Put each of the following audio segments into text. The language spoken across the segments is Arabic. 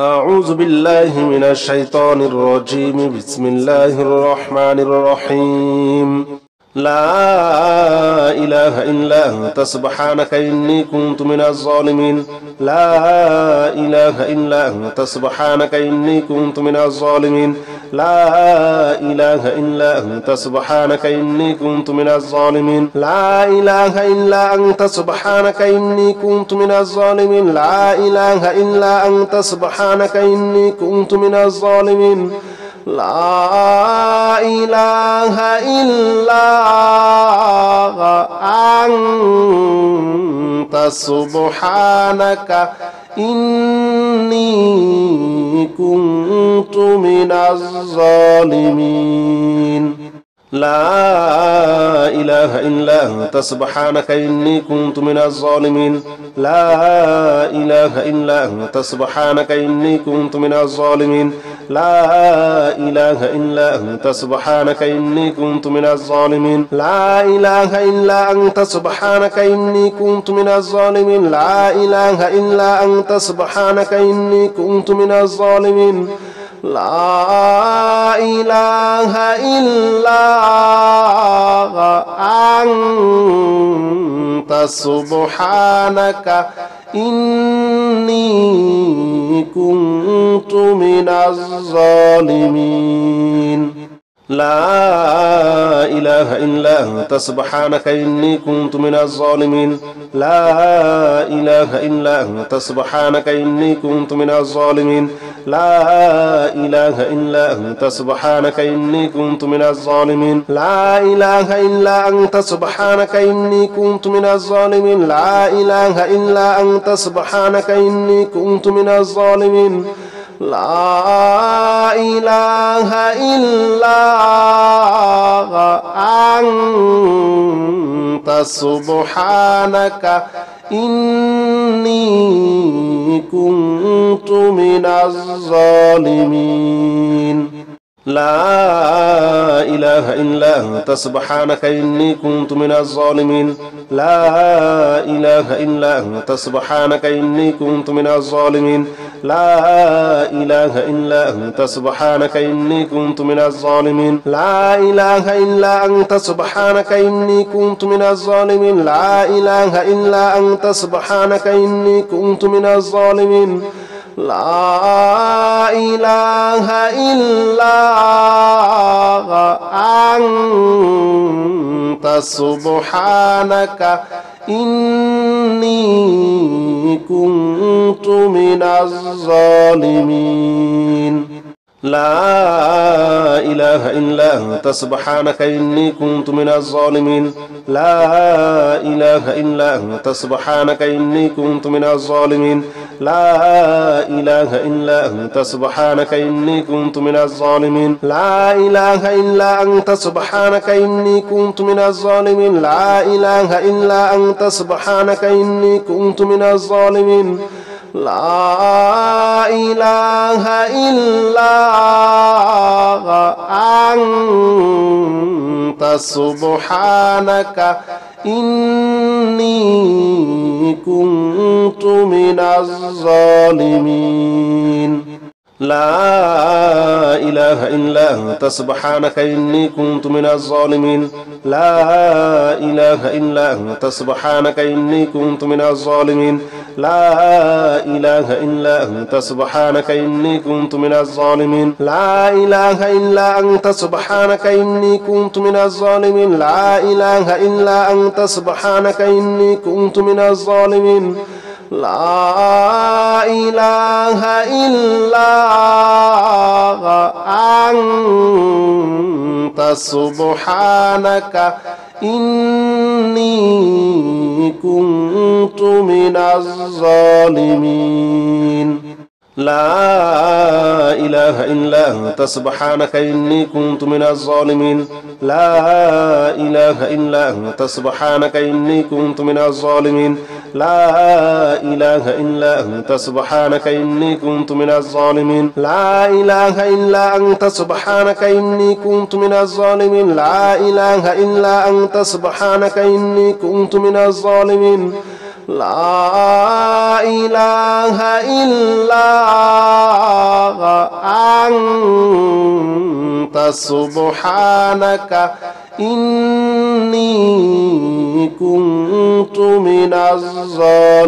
أعوذ بالله من الشيطان الرجيم. بسم الله الرحمن الرحيم. لا إله إلا أنت سبحانك إني كنت من الظالمين. لا إله إلا أنت سبحانك إني كنت من الظالمين. لا إله إلا أنت سبحانك إني كنت من الظالمين. لا إله إلا أنت سبحانك إني كنت من الظالمين. لا إله إلا أنت سبحانك إني كنت من الظالمين. لا إله إلا أنت سبحانك إني كنت من الظالمين. لا إله إلا أنت سبحانك إني كنت من الظالمين. لا إله إلا أنت سبحانك إني كنت من الظالمين. لا إله إلا أنت سبحانك إني كنت من الظالمين. لا إله إلا أنت سبحانك إني كنت من الظالمين. لا إله إلا أنت سبحانك إني كنت من الظالمين. لا إله إلا أنت سبحانك إني كنت من الظالمين. لا إله إلا أنت سبحانك إني كنت من الظالمين. لا إله إلا أنت سبحانك إني كنت من الظالمين. لا إله إلا أنت سبحانك إني كنت من الظالمين. لا إله إلا أنت سبحانك إني كنت من الظالمين. لا إله إلا أنت سبحانك إني كنت من الظالمين. لا إله إلا أنت سبحانك إني كنت من الظالمين. لا إله إلا أنت سبحانك إني كنت من الظالمين. لا إله إلا أنت سبحانك إني كنت من الظالمين. لا إله إلا أنت سبحانك إني كنت من الظالمين. لا إله إلا أنت سبحانك إني كنت من الظالمين. لا إله إلا أنت سبحانك إني كنت من الظالمين. لا إله إلا أنت سبحانك إني كنت من الظالمين. لا إله إلا أنت سبحانك إني كنت من الظالمين. لا إله إلا أنت سبحانك إني كنت من الظالمين. لا إله إلا أنت سبحانك إني كنت من الظالمين. لا إله إلا أنت سبحانك إني كنت من الظالمين. لا إله إلا أنت سبحانك إني كنت من الظالمين. لا إله إلا أنت سبحانك إني كنت من الظالمين. لا إله إلا أنت سبحانك إني كنت من الظالمين. لا إله إلا أنت سبحانك إني كنت من الظالمين. لا إله إلا أنت سبحانك إني كنت من الظالمين. لا إله إلا أنت سبحانك إني كنت من الظالمين. لا إله إلا أنت سبحانك إني كنت من الظالمين. لا إله إلا أنت سبحانك إني كنت من الظالمين. لا إله إلا أنت سبحانك إني كنت من الظالمين. لا إله إلا أنت سبحانك إني كنت من الظالمين. لا إله إلا أنت سبحانك إني كنت من الظالمين. لا إله إلا أنت سبحانك إني كنت من الظالمين. لا إله إلا أنت سبحانك إني كنت من الظالمين. لا إله إلا سبحانك إني كنت من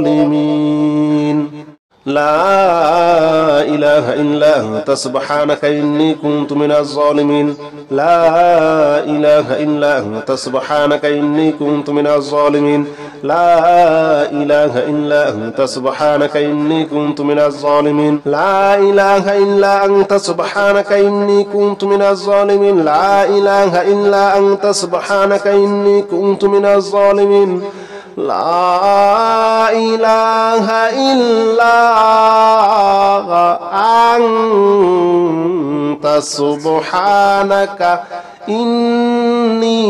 الظالمين لا إله إلا أنت سبحانك إني كنت من الظالمين لا إله إلا أنت سبحانك إني كنت من الظالمين لا إله إلا أنت سبحانك إني كنت من الظالمين لا إله إلا أنت سبحانك إني كنت من الظالمين لا إله إلا أنت سبحانك إني كنت من الظالمين لا إله إلا أنت سبحانك إني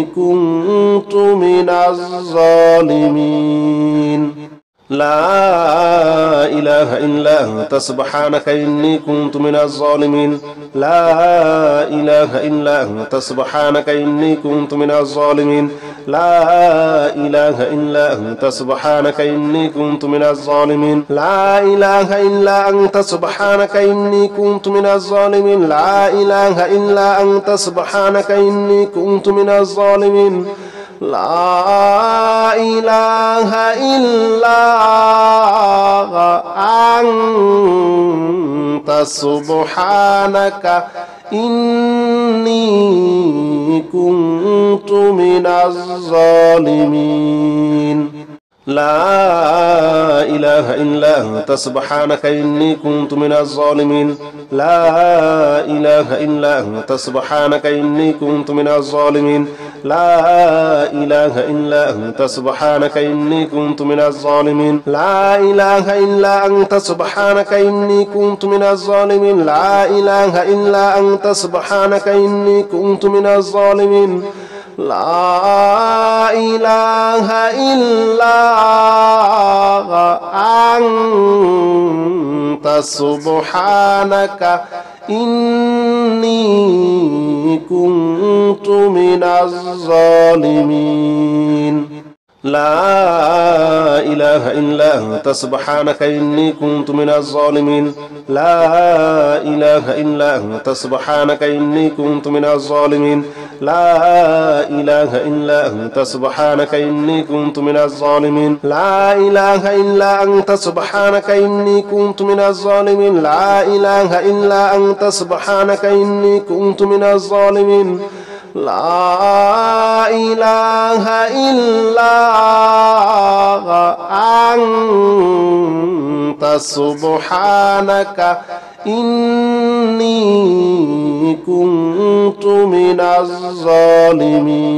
كنت من الظالمين لا إله إلا أنت سبحانك إني كنت من الظالمين لا إله إلا أنت سبحانك إني كنت من الظالمين لا إله إلا أنت سبحانك إني كنت من الظالمين لا إله إلا أنت سبحانك إني كنت من الظالمين لا إله إلا أنت سبحانك إني كنت من الظالمين لا إله إلا أنت سبحانك إني كنت من الظالمين لا إله إلا أنت سبحانك إني كنت من الظالمين لا إله إلا أنت سبحانك إني كنت من الظالمين لا إله إلا أنت سبحانك إني كنت من الظالمين لا إله إلا أنت سبحانك إني كنت من الظالمين لا إله إلا أنت سبحانك إني كنت من الظالمين لا إله إلا أنت سبحانك إني كنت من الظالمين لا إله إلا أنت سبحانك إني كنت من الظالمين لا إله إلا أنت سبحانك إني كنت من الظالمين لا إله إلا أنت سبحانك إني كنت من الظالمين لا إله إلا أنت سبحانك إني كنت من الظالمين لا إله إلا أنت سبحانك إني كنت من الظالمين لا إله إلا أنت سبحانك إني كنت من الظالمين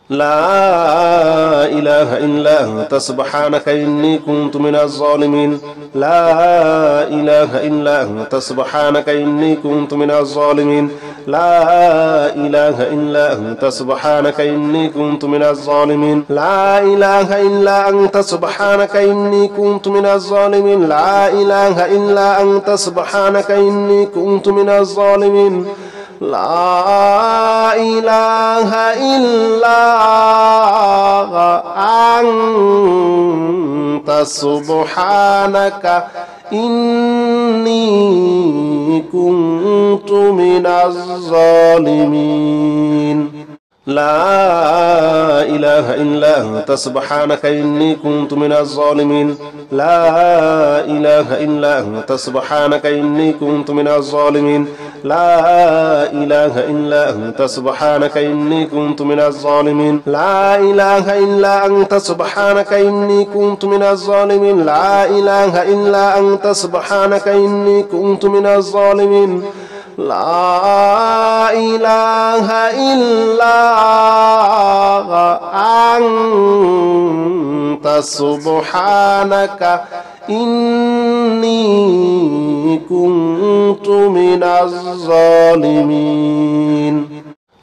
لا إله إلا أنت سبحانك إني كنت من الظالمين لا إله إلا أنت سبحانك إني كنت من الظالمين لا إله إلا أنت سبحانك إني كنت من الظالمين لا إله إلا أنت سبحانك إني كنت من الظالمين لا إله إلا أنت سبحانك إني كنت من الظالمين لا إله إلا أنت سبحانك إني كنت من الظالمين لا إله إلا أنت سبحانك إني كنت من الظالمين لا إله إلا أنت سبحانك إني كنت من الظالمين لا إله إلا أنت سبحانك إني كنت من الظالمين لا إله إلا أنت سبحانك إني كنت من الظالمين لا إله إلا أنت سبحانك إني كنت من الظالمين لا إله إلا أنت سبحانك إني كنت من الظالمين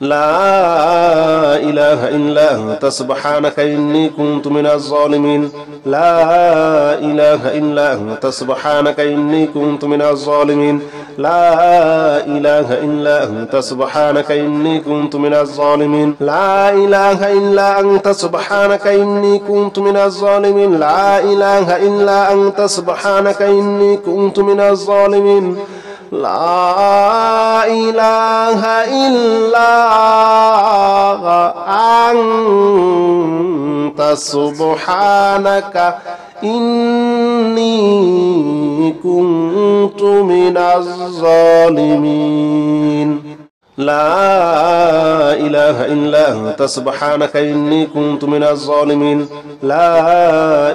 لا إله إلا أنت سبحانك إني كنت من الظالمين لا إله إلا أنت سبحانك إني كنت من الظالمين لا إله إلا أنت سبحانك إني كنت من الظالمين لا إله إلا أنت سبحانك إني كنت من الظالمين لا إله إلا أنت سبحانك إني كنت من الظالمين لا إله إلا أنت سبحانك إني كنت من الظالمين لا إله إلا أنت سبحانك إني كنت من الظالمين لا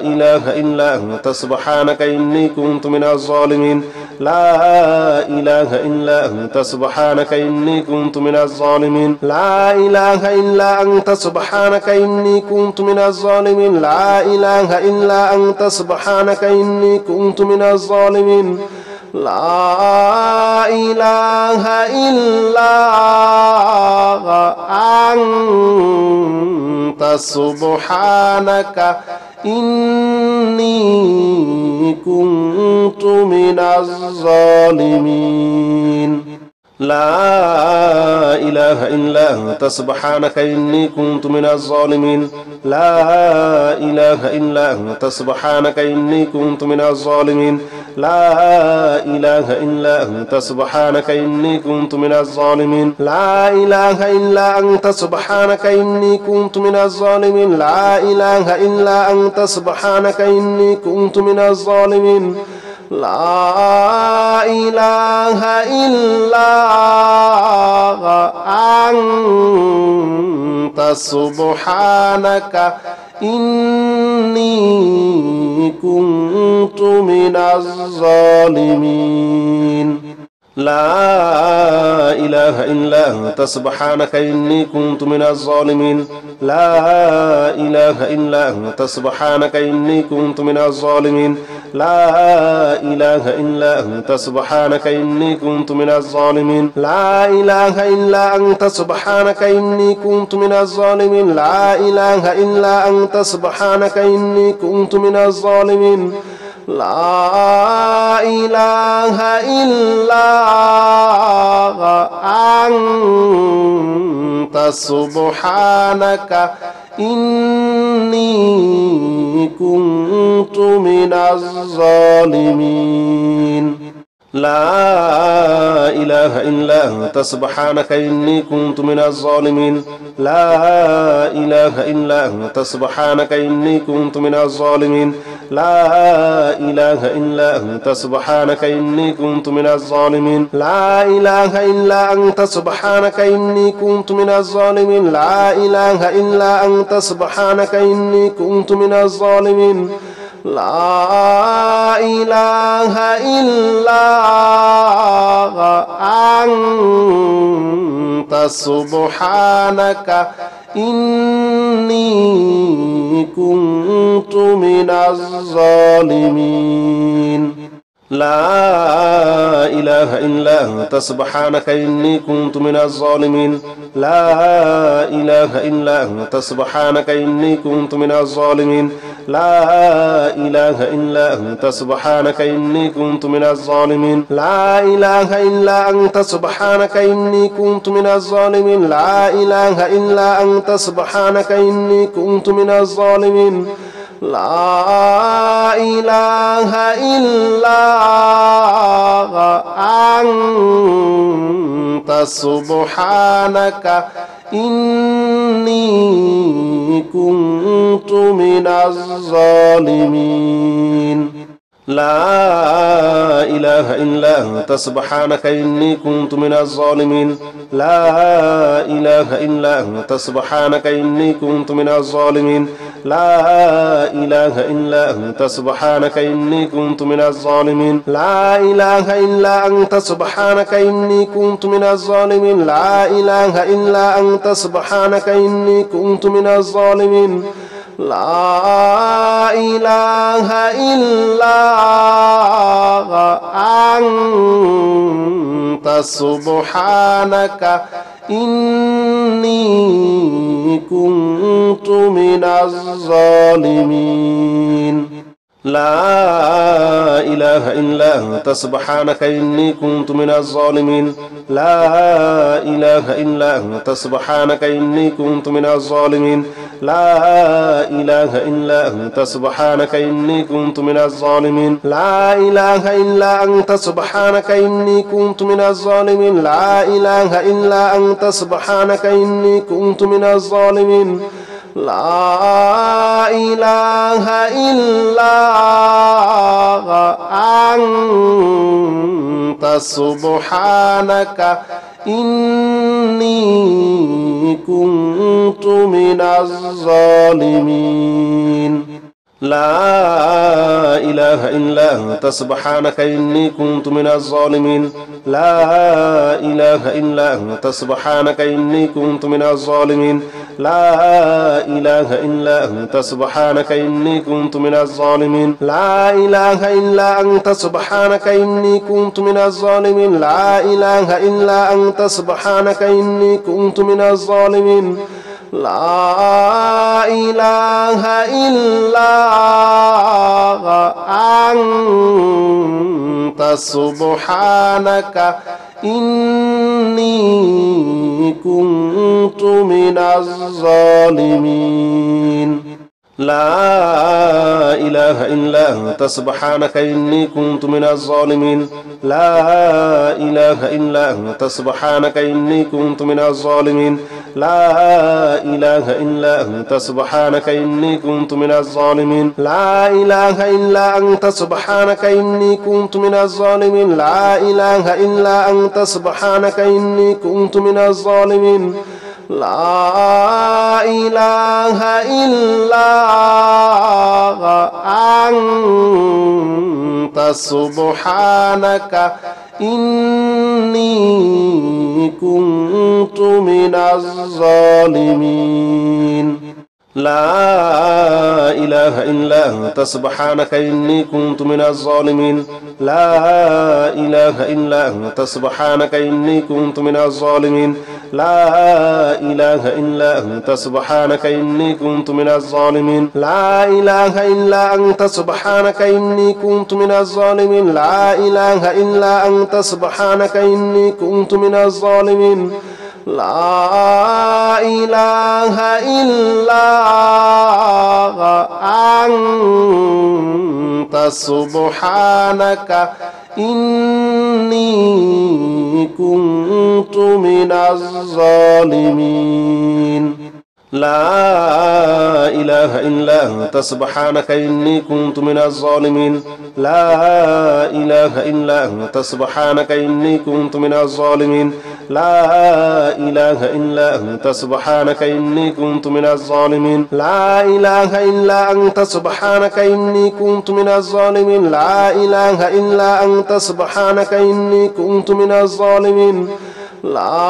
إله إلا أنت سبحانك إني كنت من الظالمين لا إله إلا أنت سبحانك إني كنت من الظالمين لا إله إلا أنت سبحانك إني كنت من الظالمين لا إله إلا أنت سبحانك إني كنت من الظالمين لا إله إلا أنت سبحانك إني كنت من الظالمين لا إله إلا أنت سبحانك إني كنت من الظالمين لا إله إلا أنت سبحانك إني كنت من الظالمين لا إله إلا أنت سبحانك إني كنت من الظالمين لا إله إلا أنت سبحانك إني كنت من الظالمين لا إله إلا أنت سبحانك إني كنت من الظالمين لا إله إلا أنت سبحانك إني كنت من الظالمين لا إله إلا أنت سبحانك إني كنت من الظالمين لا إله إلا أنت سبحانك إني كنت من الظالمين لا إله إلا أنت سبحانك إني كنت من الظالمين لا إله إلا أنت سبحانك إني كنت من الظالمين لا إله إلا أنت سبحانك إني كنت من الظالمين لا إله إلا أنت سبحانك إني كنت من الظالمين لا إله إلا أنت سبحانك إني كنت من الظالمين لا إله إلا أنت سبحانك إني كنت من الظالمين لا إله إلا أنت سبحانك إني كنت من الظالمين لا إله إلا أنت سبحانك إني كنت من الظالمين لا إله إلا أنت سبحانك إني كنت من الظالمين لا إله إلا أنت سبحانك إني كنت من الظالمين لا إله إلا أنت سبحانك إني كنت من الظالمين لا إله إلا أنت سبحانك إني كنت من الظالمين لا إله إلا أنت سبحانك إني كنت من الظالمين لا إله إلا أنت سبحانك إني كنت من الظالمين لا إله إلا أنت سبحانك إني كنت من الظالمين لا إله إلا أنت سبحانك إني كنت من الظالمين لا إله إلا أنت سبحانك إني كنت من الظالمين لا إله إلا أنت سبحانك إني كنت من الظالمين لا إله إلا أنت سبحانك إني كنت من الظالمين لا إله إلا أنت سبحانك إني كنت من الظالمين لا إله إلا أنت سبحانك إني كنت من الظالمين لا إله إلا أنت سبحانك إني كنت من الظالمين لا إله إلا أنت سبحانك إني كنت من الظالمين لا إله إلا أنت سبحانك إني كنت من الظالمين لا إله إلا أنت سبحانك إني كنت من الظالمين لا إله إلا أنت سبحانك إني كنت من الظالمين لا إله إلا أنت سبحانك إني كنت من الظالمين لا إله إلا أنت سبحانك إني كنت من الظالمين لا إله إلا أنت سبحانك إني كنت من الظالمين لا إله إلا أنت سبحانك إني كنت من الظالمين لا إله إلا أنت سبحانك إني كنت من الظالمين لا إله إلا أنت سبحانك إني كنت من الظالمين لا إله إلا أنت سبحانك إني كنت من الظالمين لا إله إلا أنت سبحانك إني كنت من الظالمين لا إله إلا أنت سبحانك إني كنت من الظالمين لا إله إلا أنت سبحانك إني كنت من الظالمين لا إله إلا أنت سبحانك إني كنت من الظالمين لا إله إلا أنت سبحانك إني كنت من الظالمين لا إله إلا أنت سبحانك إني كنت من الظالمين لا إله إلا أنت سبحانك إني كنت من الظالمين لا إله إلا أنت سبحانك إني كنت من الظالمين لا إله إلا أنت سبحانك إني كنت من الظالمين لا إله إلا أنت سبحانك إني كنت من الظالمين لا إله إلا أنت سبحانك إني كنت من الظالمين لا إله إلا أنت سبحانك إني كنت من الظالمين لا إله إلا أنت سبحانك إني كنت من الظالمين لا إله إلا أنت سبحانك إني كنت من الظالمين لا إله إلا أنت سبحانك إني كنت من الظالمين لا إله إلا أنت سبحانك إني كنت من الظالمين لا إله إلا أنت سبحانك إني كنت من الظالمين لا إله إلا أنت سبحانك إني كنت من الظالمين لا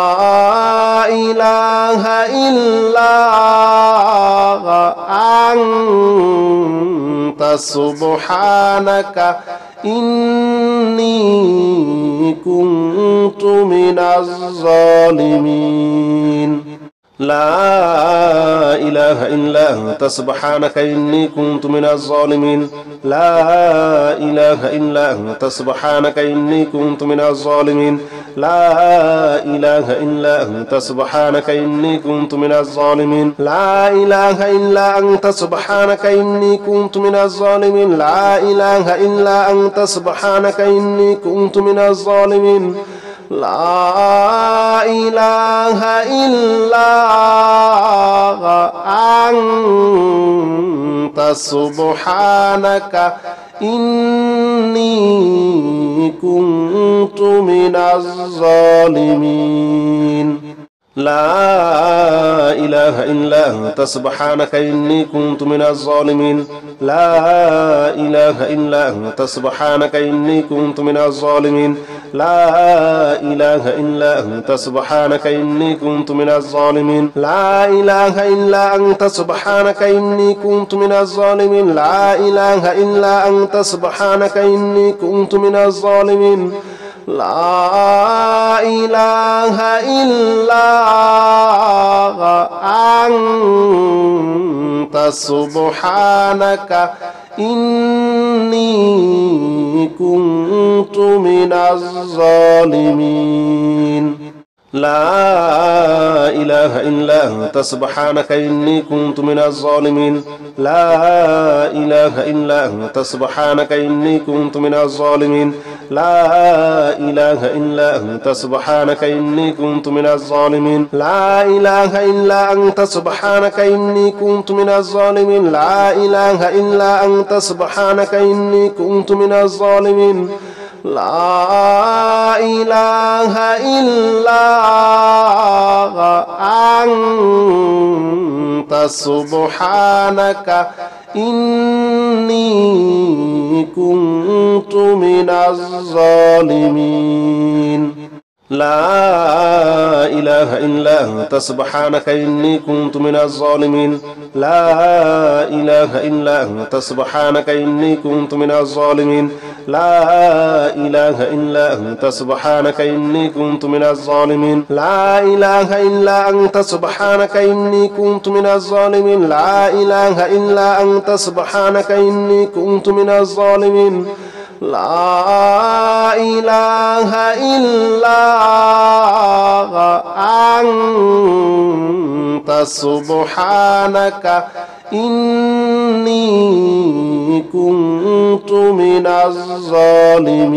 إله إلا أنت سبحانك إني كنت من الظالمين لا إله إلا أنت سبحانك إني كنت من الظالمين لا إله إلا أنت سبحانك إني كنت من الظالمين لا إله إلا أنت سبحانك إني كنت من الظالمين لا إله إلا أنت سبحانك إني كنت من الظالمين لا إله إلا أنت سبحانك إني كنت من الظالمين لا إله إلا أنت سبحانك إني كنت من الظالمين لا إله إلا أنت سبحانك إني كنت من الظالمين لا إله إلا أنت سبحانك إني كنت من الظالمين لا إله إلا أنت سبحانك إني كنت من الظالمين لا إله إلا أنت سبحانك إني كنت من الظالمين لا إله إلا أنت سبحانك إني كنت من الظالمين لا إله إلا أنت سبحانك إني كنت من الظالمين لا إله إلا أنت سبحانك إني كنت من الظالمين لا إله إلا أنت سبحانك إني كنت من الظالمين لا إله إلا أنت سبحانك إني كنت من الظالمين لا إله إلا أنت سبحانك إني كنت من الظالمين لا إله إلا أنت سبحانك إني كنت من الظالمين لا إله إلا أنت سبحانك إني كنت من الظالمين لا إله إلا أنت سبحانك إني كنت من الظالمين لا إله إلا أنت سبحانك إني كنت من الظالمين لا إله إلا أنت سبحانك إني كنت من الظالمين لا إله إلا أنت سبحانك إني كنت من الظالمين لا إله إلا أنت سبحانك إني كنت من الظالمين لا إله إلا أنت سبحانك إني كنت من الظالمين